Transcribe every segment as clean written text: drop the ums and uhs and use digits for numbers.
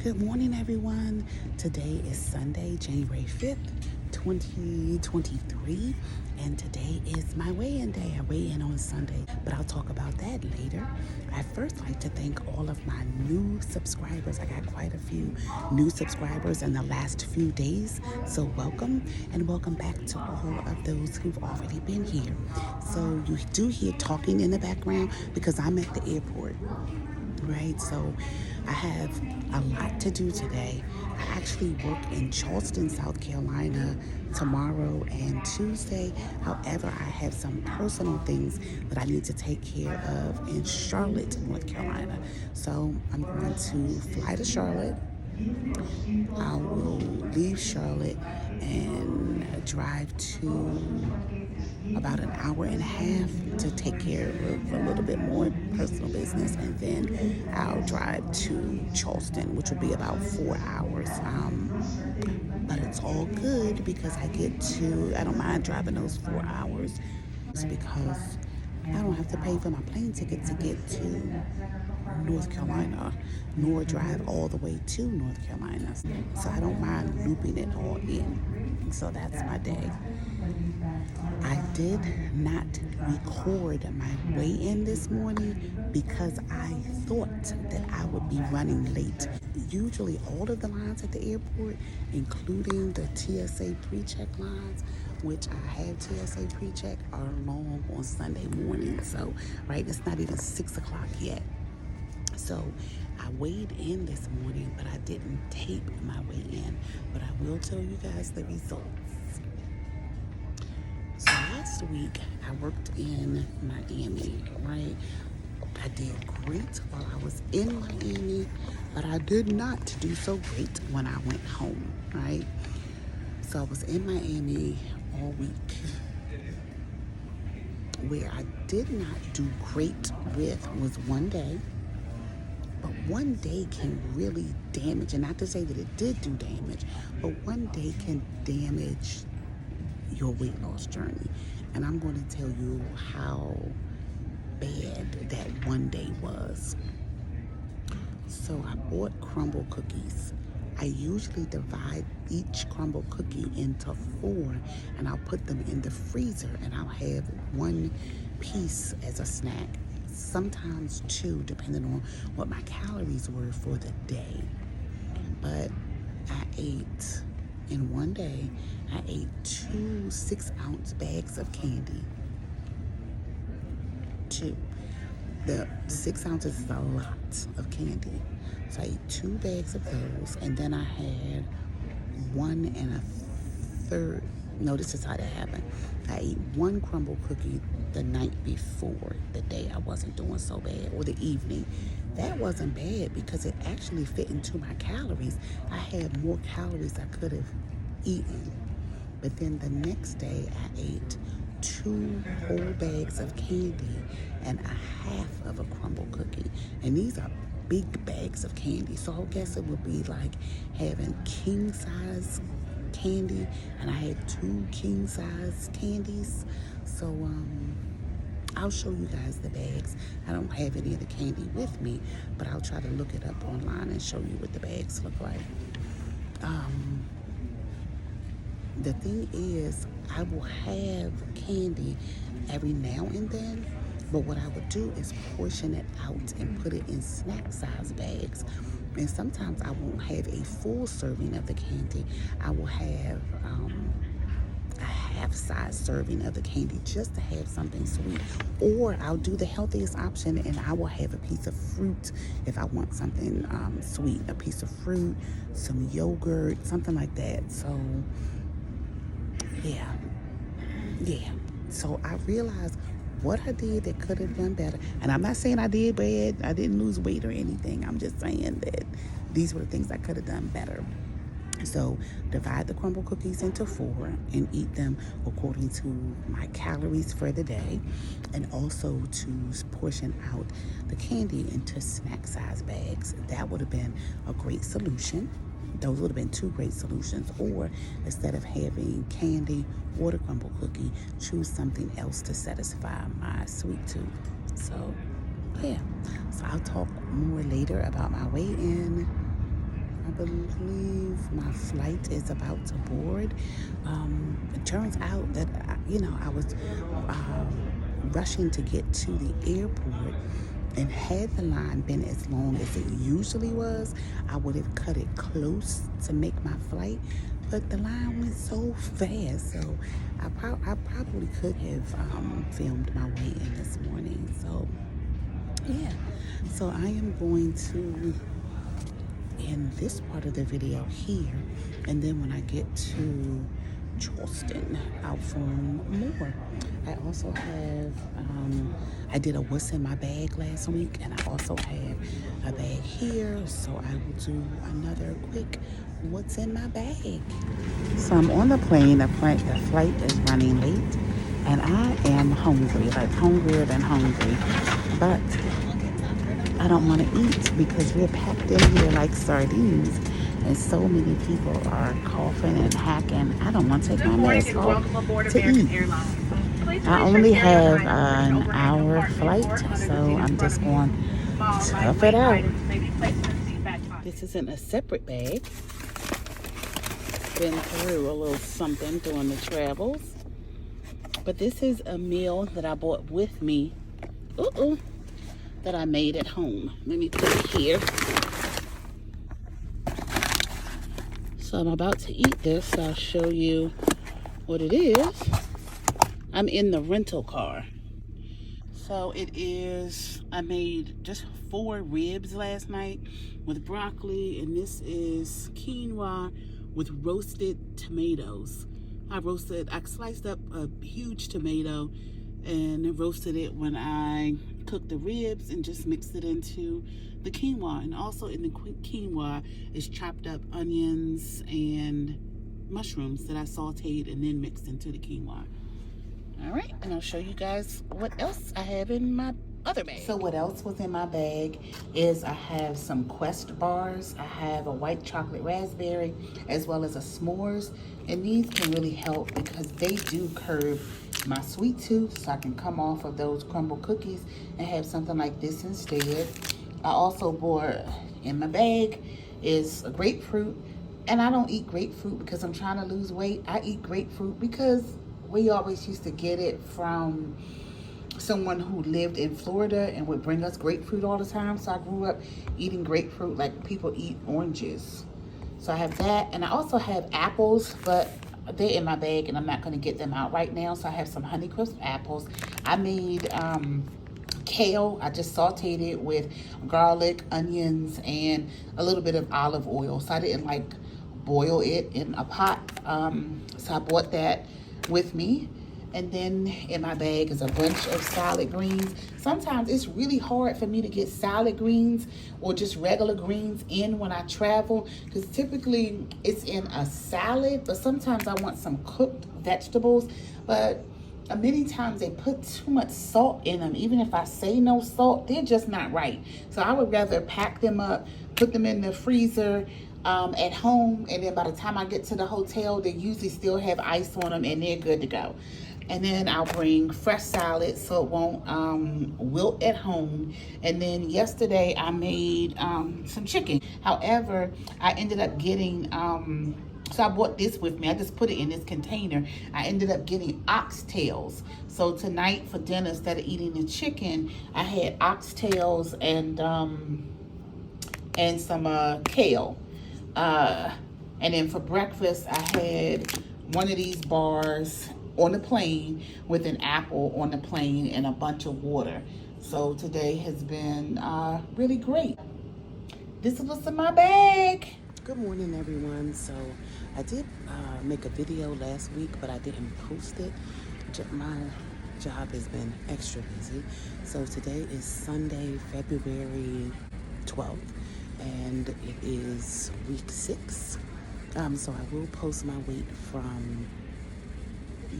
Good morning, everyone. Today is Sunday, January 5th, 2023, and today is my weigh-in day. I weigh in on Sunday, but I'll talk about that later. I first like to thank all of my new subscribers. I got quite a few new subscribers in the last few days, so welcome, and welcome back to all of those who've already been here. So you do hear talking in the background because I'm at the airport. Right, so I have a lot to do today. I actually work in Charleston, South Carolina tomorrow and Tuesday. However, I have some personal things that I need to take care of in Charlotte, North Carolina. So I'm going to fly to Charlotte. I will leave Charlotte and drive to about an hour and a half to take care of a little bit more personal business, and then I'll drive to Charleston, which will be about 4 hours. But it's all good because I don't mind driving those 4 hours because I don't have to pay for my plane ticket to get to North Carolina, nor drive all the way to North Carolina. So I don't mind looping it all in. So that's my day. I did not record my weigh-in this morning because I thought that I would be running late. Usually all of the lines at the airport, including the TSA pre-check lines, which I have TSA pre-check, are long on Sunday morning. So, right, it's not even 6 o'clock yet. So I weighed in this morning, but I didn't tape my weigh-in. But I will tell you guys the results. So last week I worked in Miami, right? I did great while I was in Miami, but I did not do so great when I went home, right? So I was in Miami all week. Where I did not do great with was one day. But one day can really damage, and not to say that it did do damage, but one day can damage your weight loss journey. And I'm going to tell you how bad that one day was. So I bought crumble cookies. I usually divide each crumble cookie into 4, and I'll put them in the freezer, and I'll have one piece as a snack. Sometimes 2, depending on what my calories were for the day. But I ate, in one day, I ate 2 6-ounce bags of candy. 2. The 6 ounces is a lot of candy. So I ate 2 bags of those, and then I had 1 1/3. No, this is how that happened. I ate 1 crumble cookie the night before, the day I wasn't doing so bad, or the evening. That wasn't bad because it actually fit into my calories. I had more calories I could have eaten. But then the next day I ate 2 whole bags of candy and a half of a crumble cookie. And these are big bags of candy. So I guess it would be like having king size candy, and I had 2 king size candies. So I'll show you guys the bags. I don't have any of the candy with me, but I'll try to look it up online and show you what the bags look like. The thing is, I will have candy every now and then, but what I would do is portion it out and put it in snack size bags. And sometimes I won't have a full serving of the candy. I will have a half-size serving of the candy just to have something sweet. Or I'll do the healthiest option, and I will have a piece of fruit if I want something sweet. A piece of fruit, some yogurt, something like that. So yeah. So I realized what I did that could have done better. And I'm not saying I did bad. I didn't lose weight or anything. I'm just saying that these were the things I could have done better. So divide the crumble cookies into 4 and eat them according to my calories for the day, and also to portion out the candy into snack size bags. That would have been a great solution. Those would have been 2 great solutions. Or instead of having candy or the crumble cookie, choose something else to satisfy my sweet tooth. So yeah, so I'll talk more later about my weigh-in. believe my flight is about to board. It turns out that, I was rushing to get to the airport, and had the line been as long as it usually was, I would have cut it close to make my flight. But the line went so fast, so I probably could have filmed my way in this morning. So yeah, so I am going to end this part of the video here, and then when I get to Charleston, I'll film more. I also have, I did a what's in my bag last week, and I also have a bag here, so I will do another quick what's in my bag. So I'm on the plane. The flight is running late, and I am hungry, like hungrier than hungry, but I don't want to eat because we're packed in here like sardines, and so many people are coughing and hacking. I don't want to take my mask off to eat. I only have an hour flight, so I'm just going to tough it out. This isn't a separate bag. Been through a little something during the travels, but this is a meal that I bought with me. That I made at home. Let me put it here. So I'm about to eat this. I'll show you what it is. I'm in the rental car. So it is, I made just 4 ribs last night with broccoli, and this is quinoa with roasted tomatoes. I sliced up a huge tomato and roasted it when I cooked the ribs, and just mixed it into the quinoa. And also in the quinoa is chopped up onions and mushrooms that I sauteed and then mixed into the quinoa. All right, and I'll show you guys what else I have in my other bag. So what else was in my bag is I have some Quest bars. I have a white chocolate raspberry as well as a s'mores, and these can really help because they do curb my sweet tooth, so I can come off of those crumble cookies and have something like this instead. I also bought in my bag is a grapefruit, and I don't eat grapefruit because I'm trying to lose weight. I eat grapefruit because we always used to get it from someone who lived in Florida and would bring us grapefruit all the time. So I grew up eating grapefruit like people eat oranges. So I have that, and I also have apples, but they're in my bag and I'm not going to get them out right now. So I have some Honeycrisp apples. I made kale. I just sauteed it with garlic, onions, and a little bit of olive oil. So I didn't like boil it in a pot. So I bought that with me. And then in my bag is a bunch of salad greens. Sometimes it's really hard for me to get salad greens or just regular greens in when I travel, because typically it's in a salad, but sometimes I want some cooked vegetables. But many times they put too much salt in them. Even if I say no salt, they're just not right. So I would rather pack them up, put them in the freezer at home, and then by the time I get to the hotel, they usually still have ice on them and they're good to go. And then I'll bring fresh salad so it won't wilt at home. And then yesterday I made some chicken. However, I ended up getting, so I bought this with me. I just put it in this container. I ended up getting oxtails. So tonight for dinner, instead of eating the chicken, I had oxtails and some kale. And then for breakfast, I had one of these bars on the plane with an apple on the plane and a bunch of water. So today has been really great. This is what's in my bag. Good morning, everyone. So I did make a video last week, but I didn't post it. My job has been extra busy. So today is Sunday, February 12th, and it is week 6. So I will post my weight from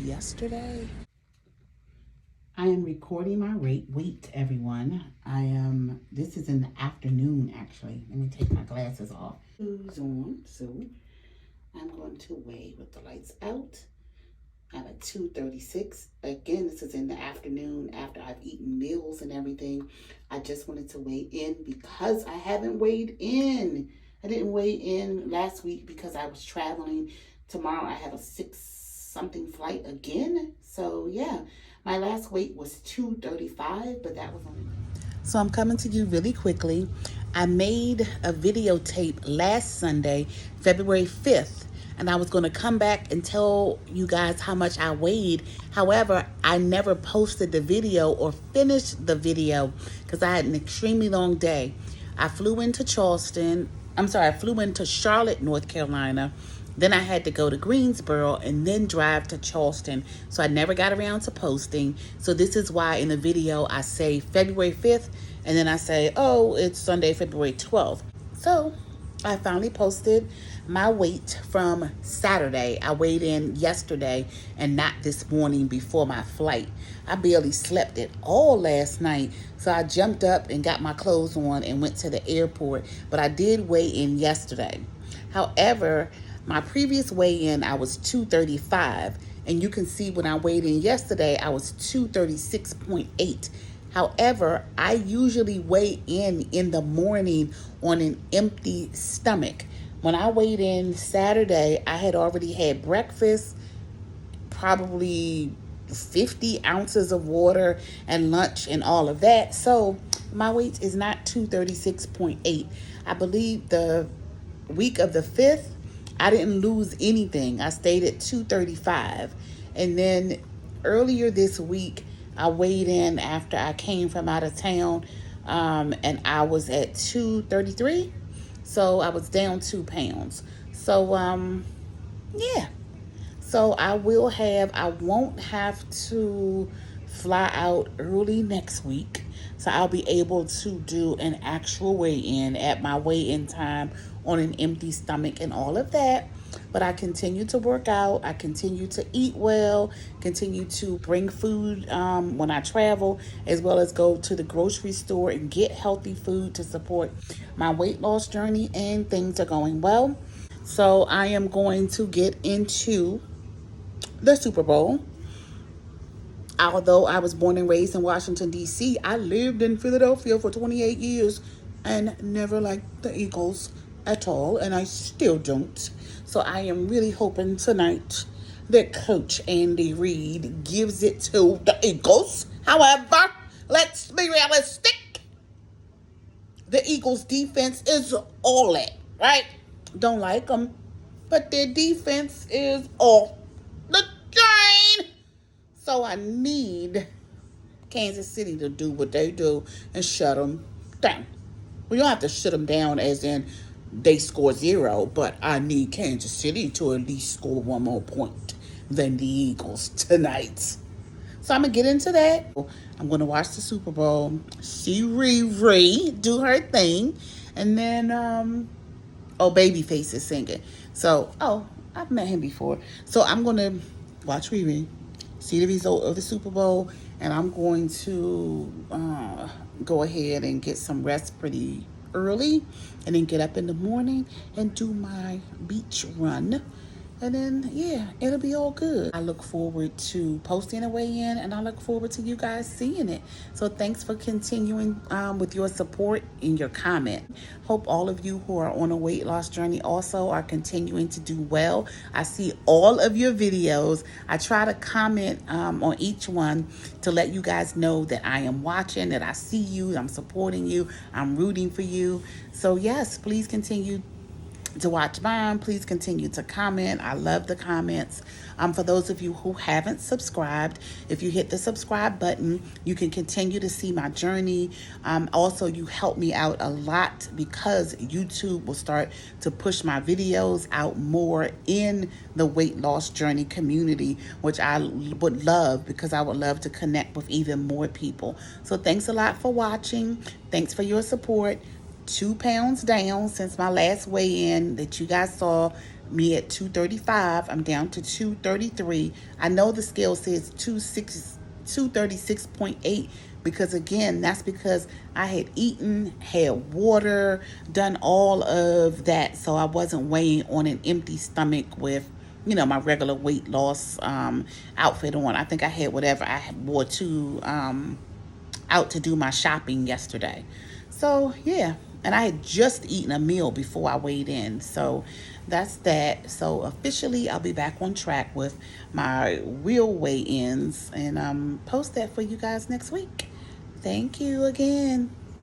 yesterday. I am recording my weight, everyone. This is in the afternoon, actually. Let me take my glasses off. Shoes on, so I'm going to weigh with the lights out. I'm at 236. Again, this is in the afternoon after I've eaten meals and everything. I just wanted to weigh in because I haven't weighed in. I didn't weigh in last week because I was traveling. Tomorrow I have a 6 something flight again. So yeah, my last weight was 235, but that was only. So I'm coming to you really quickly. I made a videotape last Sunday, February 5th, and I was going to come back and tell you guys how much I weighed. However, I never posted the video or finished the video because I had an extremely long day. I flew into I flew into Charlotte, North Carolina. Then I had to go to Greensboro and then drive to Charleston. So I never got around to posting. So this is why in the video I say February 5th and then I say, oh, it's Sunday, February 12th. So I finally posted my weight from Saturday. I weighed in yesterday and not this morning before my flight. I barely slept at all last night. So I jumped up and got my clothes on and went to the airport. But I did weigh in yesterday. However, my previous weigh-in, I was 235. And you can see when I weighed in yesterday, I was 236.8. However, I usually weigh in the morning on an empty stomach. When I weighed in Saturday, I had already had breakfast, probably 50 ounces of water and lunch and all of that. So my weight is not 236.8. I believe the week of the 5th, I didn't lose anything. I stayed at 235. And then earlier this week, I weighed in after I came from out of town, and I was at 233. So I was down 2 pounds. So, yeah. So I won't have to fly out early next week. So I'll be able to do an actual weigh-in at my weigh-in time on an empty stomach and all of that. But I continue to work out. I continue to eat well, continue to bring food when I travel, as well as go to the grocery store and get healthy food to support my weight loss journey, and things are going well. So I am going to get into the Super Bowl. Although I was born and raised in Washington, D.C., I lived in Philadelphia for 28 years and never liked the Eagles at all, and I still don't. So I am really hoping tonight that Coach Andy Reid gives it to the Eagles. However, let's be realistic. The Eagles' defense is all it, right? Don't like them, but their defense is all the chain. So I need Kansas City to do what they do and shut them down. We don't have to shut them down as in they score 0, but I need Kansas City to at least score 1 more point than the Eagles tonight. So I'm going to get into that. I'm going to watch the Super Bowl, see Riri do her thing, and then, Babyface is singing. So, I've met him before. So I'm going to watch Riri, see the result of the Super Bowl, and I'm going to go ahead and get some rest pretty early, and then get up in the morning and do my beach run. And then, yeah, it'll be all good. I look forward to posting a weigh-in, and I look forward to you guys seeing it. So thanks for continuing with your support and your comment. Hope all of you who are on a weight loss journey also are continuing to do well. I see all of your videos. I try to comment on each one to let you guys know that I am watching, that I see you, I'm supporting you, I'm rooting for you. So yes, please continue to watch mine. Please continue to comment. I love the comments. For those of you who haven't subscribed, if you hit the subscribe button, you can continue to see my journey. Also, you help me out a lot because YouTube will start to push my videos out more in the weight loss journey community, which I would love because I would love to connect with even more people. So thanks a lot for watching. Thanks for your support. 2 pounds down since my last weigh-in that you guys saw me at 235. I'm down to 233. I know the scale says 236.8 because, again, that's because I had eaten, had water, done all of that. So I wasn't weighing on an empty stomach with, my regular weight loss outfit on. I think I had whatever I wore to out to do my shopping yesterday. So, yeah. And I had just eaten a meal before I weighed in. So that's that. So officially, I'll be back on track with my real weigh ins and post that for you guys next week. Thank you again.